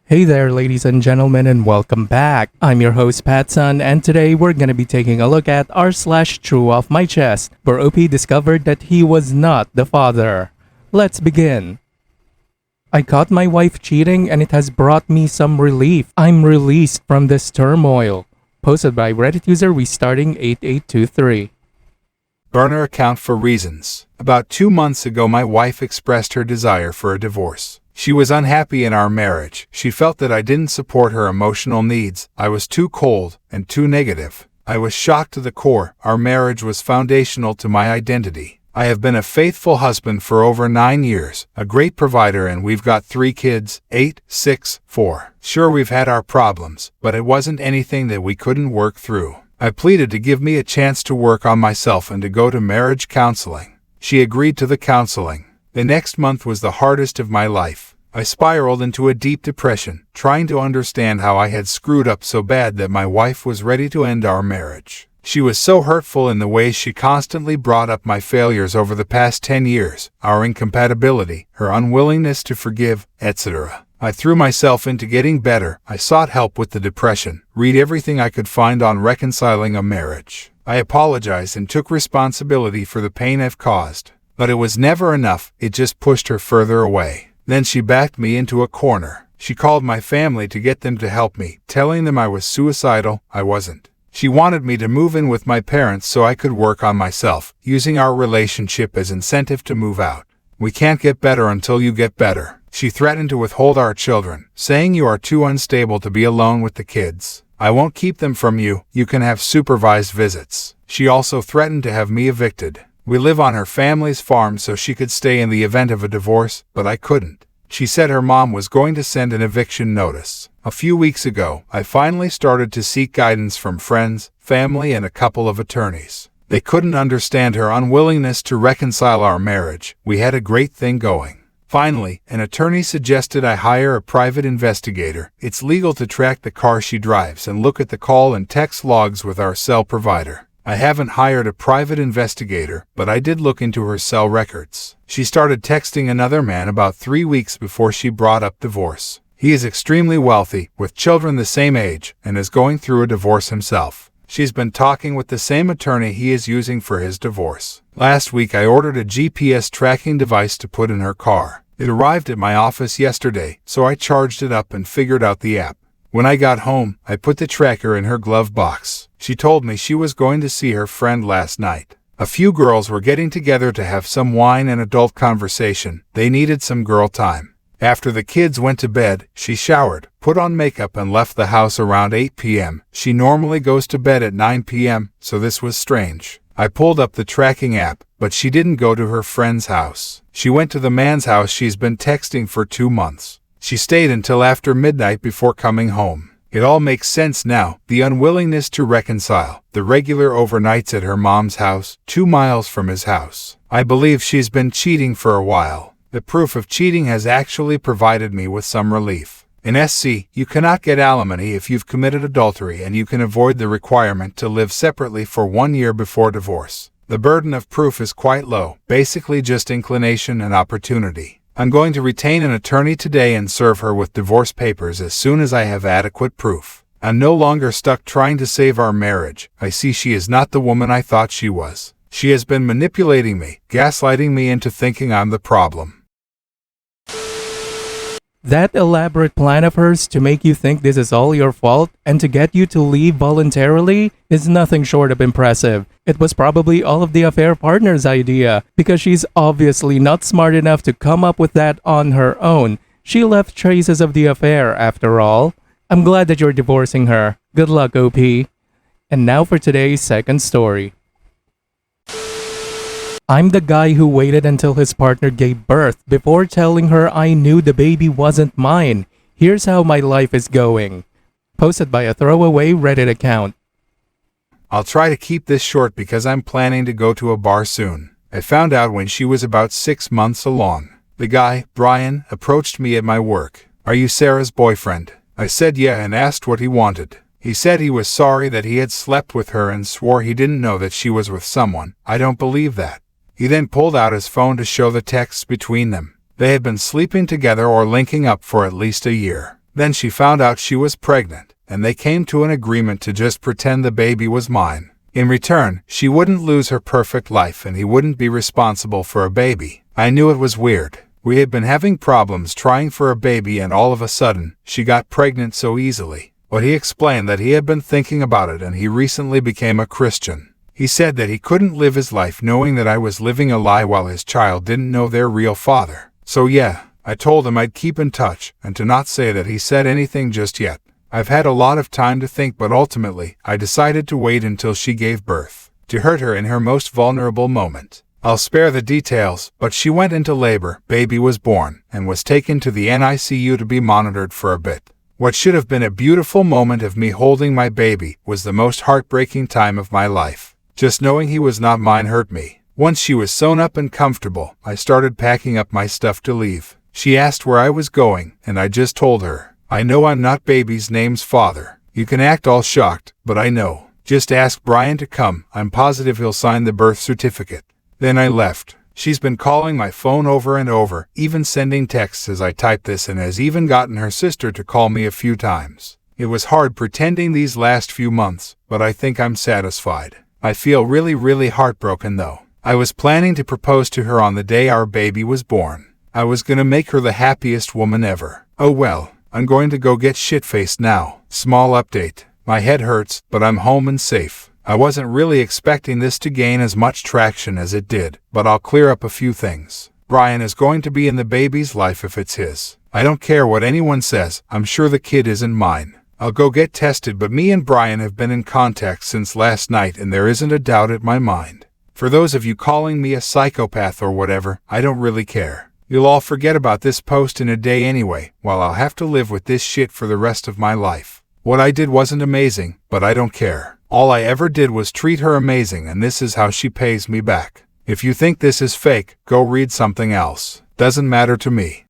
Hey there, ladies and gentlemen, and welcome back. I'm your host, PattSun, and today we're gonna be taking a look at r/TrueOffMyChest, where OP discovered that he was not the father. Let's begin. I caught my wife cheating, and it has brought me some relief. I'm released from this turmoil. Posted by Reddit user restarting8823. Burner account for reasons. About 2 months ago, my wife expressed her desire for a divorce. She was unhappy in our marriage. She felt that I didn't support her emotional needs. I was too cold and too negative. I was shocked to the core. Our marriage was foundational to my identity. I have been a faithful husband for over 9 years, a great provider, and we've got 3 kids, 8, 6, 4. Sure, we've had our problems, but it wasn't anything that we couldn't work through. I pleaded to give me a chance to work on myself and to go to marriage counseling. She agreed to the counseling. The next month was the hardest of my life. I spiraled into a deep depression, trying to understand how I had screwed up so bad that my wife was ready to end our marriage. She was so hurtful in the ways she constantly brought up my failures over the past 10 years, our incompatibility, her unwillingness to forgive, etc. I threw myself into getting better. I sought help with the depression, read everything I could find on reconciling a marriage. I apologized and took responsibility for the pain I've caused. But it was never enough. It just pushed her further away. Then she backed me into a corner. She called my family to get them to help me, telling them I was suicidal. I wasn't. She wanted me to move in with my parents so I could work on myself, using our relationship as incentive to move out. We can't get better until you get better. She threatened to withhold our children, saying you are too unstable to be alone with the kids. I won't keep them from you. You can have supervised visits. She also threatened to have me evicted. We live on her family's farm so she could stay in the event of a divorce, but I couldn't. She said her mom was going to send an eviction notice. A few weeks ago, I finally started to seek guidance from friends, family, and a couple of attorneys. They couldn't understand her unwillingness to reconcile our marriage. We had a great thing going. Finally, an attorney suggested I hire a private investigator. It's legal to track the car she drives and look at the call and text logs with our cell provider. I haven't hired a private investigator, but I did look into her cell records. She started texting another man about 3 weeks before she brought up divorce. He is extremely wealthy, with children the same age, and is going through a divorce himself. She's been talking with the same attorney he is using for his divorce. Last week I ordered a GPS tracking device to put in her car. It arrived at my office yesterday, so I charged it up and figured out the app. When I got home, I put the tracker in her glove box. She told me she was going to see her friend last night. A few girls were getting together to have some wine and adult conversation. They needed some girl time. After the kids went to bed, she showered, put on makeup, and left the house around 8 p.m. She normally goes to bed at 9 p.m., so this was strange. I pulled up the tracking app, but she didn't go to her friend's house. She went to the man's house she's been texting for 2 months. She stayed until after midnight before coming home. It all makes sense now. The unwillingness to reconcile, the regular overnights at her mom's house, 2 miles from his house. I believe she's been cheating for a while. The proof of cheating has actually provided me with some relief. In SC, you cannot get alimony if you've committed adultery, and you can avoid the requirement to live separately for 1 year before divorce. The burden of proof is quite low, basically just inclination and opportunity. I'm going to retain an attorney today and serve her with divorce papers as soon as I have adequate proof. I'm no longer stuck trying to save our marriage. I see she is not the woman I thought she was. She has been manipulating me, gaslighting me into thinking I'm the problem. That elaborate plan of hers to make you think this is all your fault and to get you to leave voluntarily is nothing short of impressive. It was probably all of the affair partner's idea, because she's obviously not smart enough to come up with that on her own. She left traces of the affair, after all. I'm glad that you're divorcing her. Good luck, OP. And now for today's second story. I'm the guy who waited until his partner gave birth before telling her I knew the baby wasn't mine. Here's how my life is going. Posted by a throwaway Reddit account. I'll try to keep this short because I'm planning to go to a bar soon. I found out when she was about 6 months along. The guy, Brian, approached me at my work. "Are you Sarah's boyfriend?" I said yeah and asked what he wanted. He said he was sorry that he had slept with her and swore he didn't know that she was with someone. I don't believe that. He then pulled out his phone to show the texts between them. They had been sleeping together or linking up for at least a year. Then she found out she was pregnant, and they came to an agreement to just pretend the baby was mine. In return, she wouldn't lose her perfect life and he wouldn't be responsible for a baby. I knew it was weird. We had been having problems trying for a baby and all of a sudden, she got pregnant so easily. But he explained that he had been thinking about it and he recently became a Christian. He said that he couldn't live his life knowing that I was living a lie while his child didn't know their real father. So yeah, I told him I'd keep in touch and to not say that he said anything just yet. I've had a lot of time to think, but ultimately, I decided to wait until she gave birth, to hurt her in her most vulnerable moment. I'll spare the details, but she went into labor, baby was born, and was taken to the NICU to be monitored for a bit. What should have been a beautiful moment of me holding my baby was the most heartbreaking time of my life. Just knowing he was not mine hurt me. Once she was sewn up and comfortable, I started packing up my stuff to leave. She asked where I was going, and I just told her, I know I'm not baby's name's father. You can act all shocked, but I know. Just ask Brian to come, I'm positive he'll sign the birth certificate. Then I left. She's been calling my phone over and over, even sending texts as I type this, and has even gotten her sister to call me a few times. It was hard pretending these last few months, but I think I'm satisfied. I feel really heartbroken though. I was planning to propose to her on the day our baby was born. I was gonna make her the happiest woman ever. Oh well, I'm going to go get shit-faced now. Small update. My head hurts, but I'm home and safe. I wasn't really expecting this to gain as much traction as it did, but I'll clear up a few things. Brian is going to be in the baby's life if it's his. I don't care what anyone says, I'm sure the kid isn't mine. I'll go get tested, but me and Brian have been in contact since last night and there isn't a doubt in my mind. For those of you calling me a psychopath or whatever, I don't really care. You'll all forget about this post in a day anyway, while I'll have to live with this shit for the rest of my life. What I did wasn't amazing, but I don't care. All I ever did was treat her amazing, and this is how she pays me back. If you think this is fake, go read something else. Doesn't matter to me.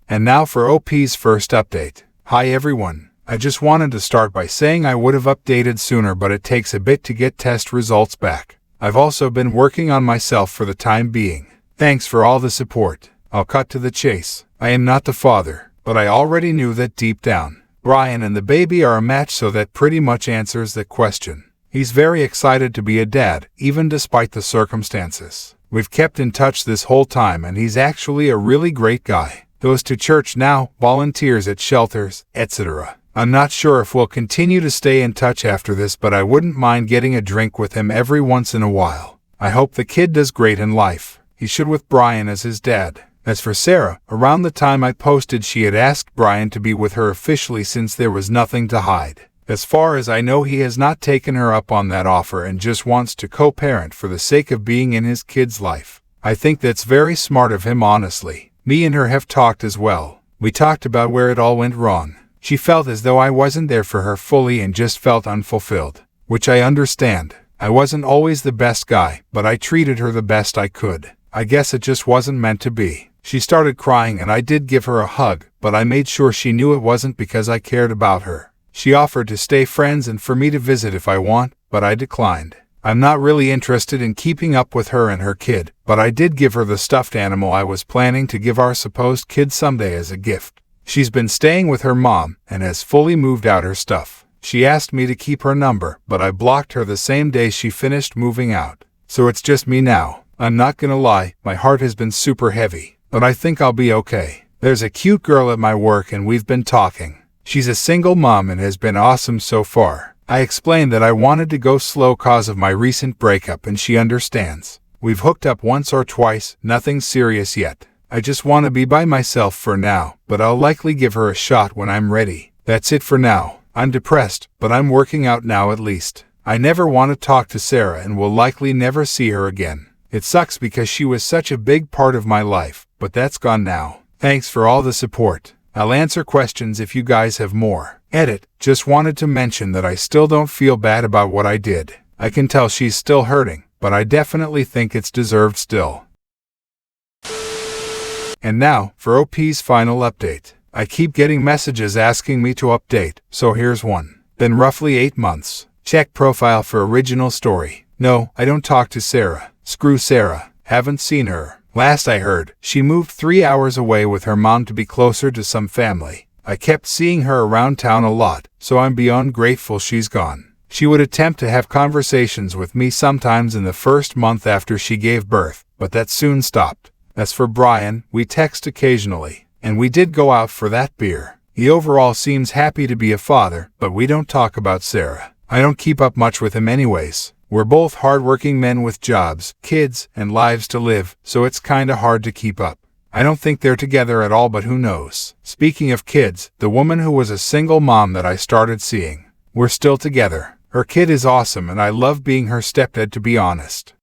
And now for OP's first update. Hi everyone. I just wanted to start by saying I would have updated sooner, but it takes a bit to get test results back. I've also been working on myself for the time being. Thanks for all the support. I'll cut to the chase. I am not the father, but I already knew that deep down. Brian and the baby are a match, so that pretty much answers the question. He's very excited to be a dad, even despite the circumstances. We've kept in touch this whole time and he's actually a really great guy. Goes to church now, volunteers at shelters, etc. I'm not sure if we'll continue to stay in touch after this, but I wouldn't mind getting a drink with him every once in a while. I hope the kid does great in life. He should, with Brian as his dad. As for Sarah, around the time I posted, she had asked Brian to be with her officially since there was nothing to hide. As far as I know, he has not taken her up on that offer and just wants to co-parent for the sake of being in his kid's life. I think that's very smart of him, honestly. Me and her have talked as well. We talked about where it all went wrong. She felt as though I wasn't there for her fully and just felt unfulfilled, which I understand. I wasn't always the best guy, but I treated her the best I could. I guess it just wasn't meant to be. She started crying and I did give her a hug, but I made sure she knew it wasn't because I cared about her. She offered to stay friends and for me to visit if I want, but I declined. I'm not really interested in keeping up with her and her kid, but I did give her the stuffed animal I was planning to give our supposed kid someday as a gift. She's been staying with her mom and has fully moved out her stuff. She asked me to keep her number, but I blocked her the same day she finished moving out. So it's just me now. I'm not gonna lie, my heart has been super heavy. But I think I'll be okay. There's a cute girl at my work and we've been talking. She's a single mom and has been awesome so far. I explained that I wanted to go slow cause of my recent breakup and she understands. We've hooked up once or twice, nothing serious yet. I just want to be by myself for now, but I'll likely give her a shot when I'm ready. That's it for now. I'm depressed, but I'm working out now at least. I never want to talk to Sarah and will likely never see her again. It sucks because she was such a big part of my life, but that's gone now. Thanks for all the support. I'll answer questions if you guys have more. Edit. Just wanted to mention that I still don't feel bad about what I did. I can tell she's still hurting, but I definitely think it's deserved still. And now, for OP's final update. I keep getting messages asking me to update, so here's one. Been roughly 8 months. Check profile for original story. No, I don't talk to Sarah. Screw Sarah. Haven't seen her. Last I heard, she moved 3 hours away with her mom to be closer to some family. I kept seeing her around town a lot, so I'm beyond grateful she's gone. She would attempt to have conversations with me sometimes in the first month after she gave birth, but that soon stopped. As for Brian, we text occasionally, and we did go out for that beer. He overall seems happy to be a father, but we don't talk about Sarah. I don't keep up much with him anyways. We're both hardworking men with jobs, kids, and lives to live, so it's kinda hard to keep up. I don't think they're together at all, but who knows. Speaking of kids, the woman who was a single mom that I started seeing, we're still together. Her kid is awesome and I love being her stepdad, to be honest.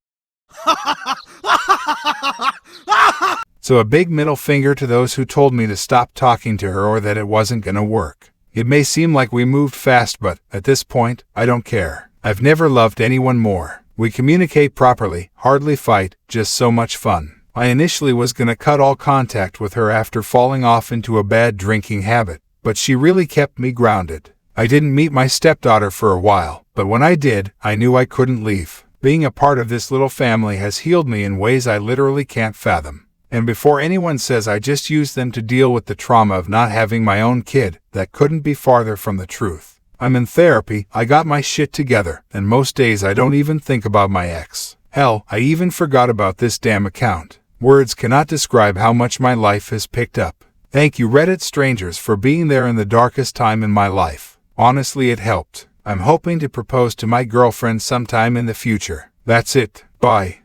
So a big middle finger to those who told me to stop talking to her or that it wasn't gonna work. It may seem like we moved fast, but at this point, I don't care. I've never loved anyone more. We communicate properly, hardly fight, just so much fun. I initially was gonna cut all contact with her after falling off into a bad drinking habit, but she really kept me grounded. I didn't meet my stepdaughter for a while, but when I did, I knew I couldn't leave. Being a part of this little family has healed me in ways I literally can't fathom. And before anyone says I just used them to deal with the trauma of not having my own kid, that couldn't be farther from the truth. I'm in therapy, I got my shit together, and most days I don't even think about my ex. Hell, I even forgot about this damn account. Words cannot describe how much my life has picked up. Thank you, Reddit strangers, for being there in the darkest time in my life. Honestly, it helped. I'm hoping to propose to my girlfriend sometime in the future. That's it. Bye.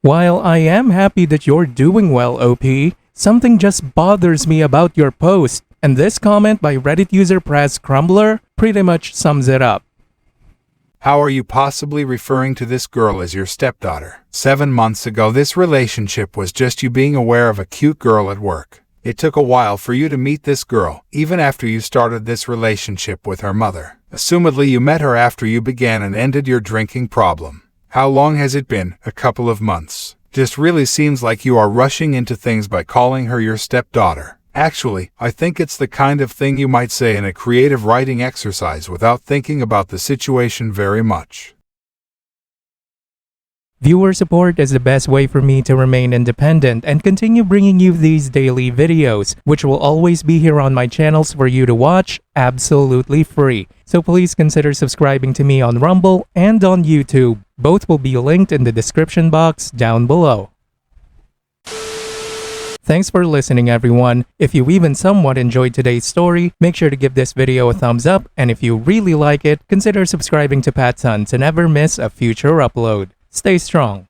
While I am happy that you're doing well, OP, something just bothers me about your post, and this comment by Reddit user Press Crumbler pretty much sums it up. How are you possibly referring to this girl as your stepdaughter? 7 months ago, this relationship was just you being aware of a cute girl at work. It took a while for you to meet this girl, even after you started this relationship with her mother. Assumedly, you met her after you began and ended your drinking problem. How long has it been? A couple of months. Just really seems like you are rushing into things by calling her your stepdaughter. Actually, I think it's the kind of thing you might say in a creative writing exercise without thinking about the situation very much. Viewer support is the best way for me to remain independent and continue bringing you these daily videos, which will always be here on my channels for you to watch absolutely free. So please consider subscribing to me on Rumble and on YouTube. Both will be linked in the description box down below. Thanks for listening, everyone. If you even somewhat enjoyed today's story, make sure to give this video a thumbs up, and if you really like it, consider subscribing to PattSun to never miss a future upload. Stay strong.